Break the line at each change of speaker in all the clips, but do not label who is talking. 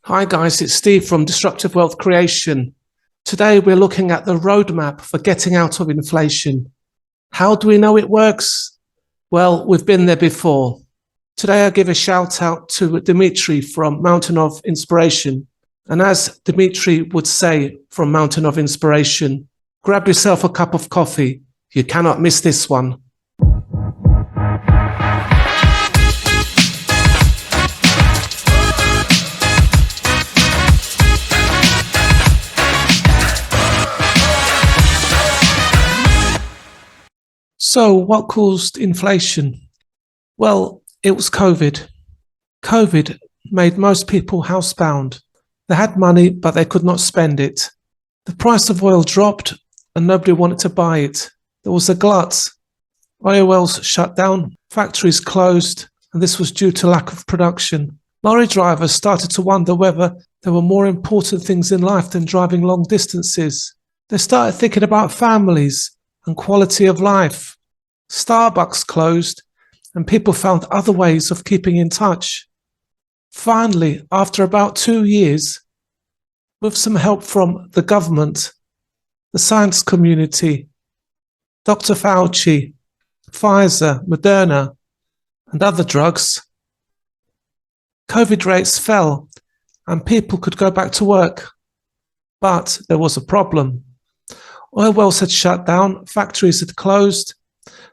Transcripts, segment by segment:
Hi guys, it's Steve from Disruptive Wealth Creation. Today we're looking at the roadmap for getting out of inflation. How do we know it works? Well, we've been there before. Today I give a shout out to Dimitri from Mountain of Inspiration. And as Dimitri would say from Mountain of Inspiration, grab yourself a cup of coffee. You cannot miss this one. So what caused inflation? Well, it was COVID. COVID made most people housebound. They had money, but they could not spend it. The price of oil dropped and nobody wanted to buy it. There was a glut. Oil wells shut down, factories closed, and this was due to lack of production. Lorry drivers started to wonder whether there were more important things in life than driving long distances. They started thinking about families and quality of life. Starbucks closed and people found other ways of keeping in touch. Finally, after about 2 years, with some help from the government, the science community, Dr. Fauci, Pfizer, Moderna, and other drugs, COVID rates fell and people could go back to work. But there was a problem. Oil wells had shut down, factories had closed.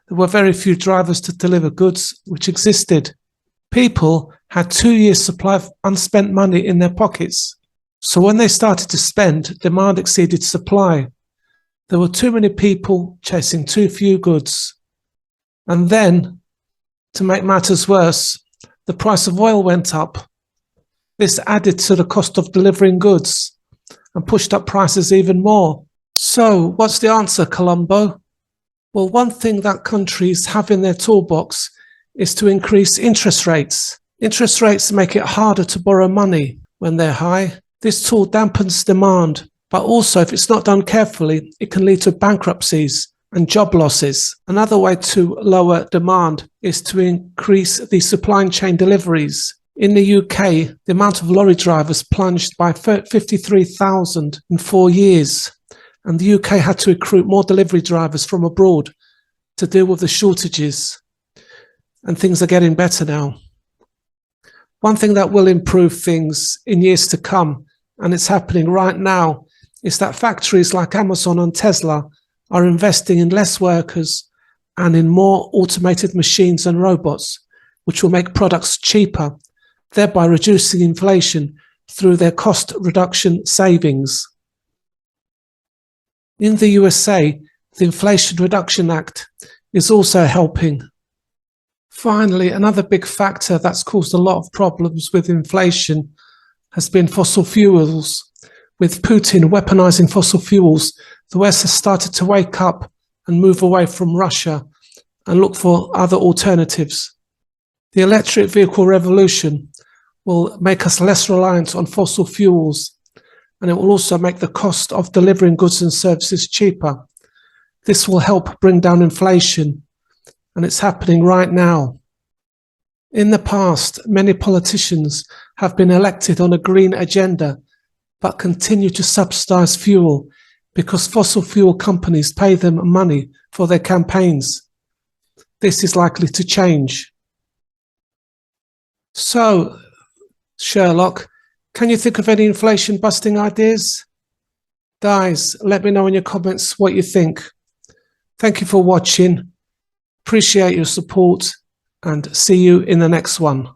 There were very few drivers to deliver goods which existed. People had 2 years' supply of unspent money in their pockets. So when they started to spend, demand exceeded supply. There were too many people chasing too few goods. And then, to make matters worse, the price of oil went up. This added to the cost of delivering goods and pushed up prices even more. So what's the answer, Colombo? Well, one thing that countries have in their toolbox is to increase interest rates. Interest rates make it harder to borrow money when they're high. This tool dampens demand, but also if it's not done carefully, it can lead to bankruptcies and job losses. Another way to lower demand is to increase the supply chain deliveries. In the UK, the amount of lorry drivers plunged by 53,000 in 4 years. And the UK had to recruit more delivery drivers from abroad to deal with the shortages. And things are getting better now. One thing that will improve things in years to come, and it's happening right now, is that factories like Amazon and Tesla are investing in less workers and in more automated machines and robots, which will make products cheaper, thereby reducing inflation through their cost reduction savings. In the USA, the Inflation Reduction Act is also helping. Finally, another big factor that's caused a lot of problems with inflation has been fossil fuels. With Putin weaponizing fossil fuels, the West has started to wake up and move away from Russia and look for other alternatives. The electric vehicle revolution will make us less reliant on fossil fuels, and it will also make the cost of delivering goods and services cheaper. This will help bring down inflation, and it's happening right now. In the past, many politicians have been elected on a green agenda, but continue to subsidize fuel because fossil fuel companies pay them money for their campaigns. This is likely to change. So, Sherlock, can you think of any inflation-busting ideas? Guys, let me know in your comments what you think. Thank you for watching. Appreciate your support and see you in the next one.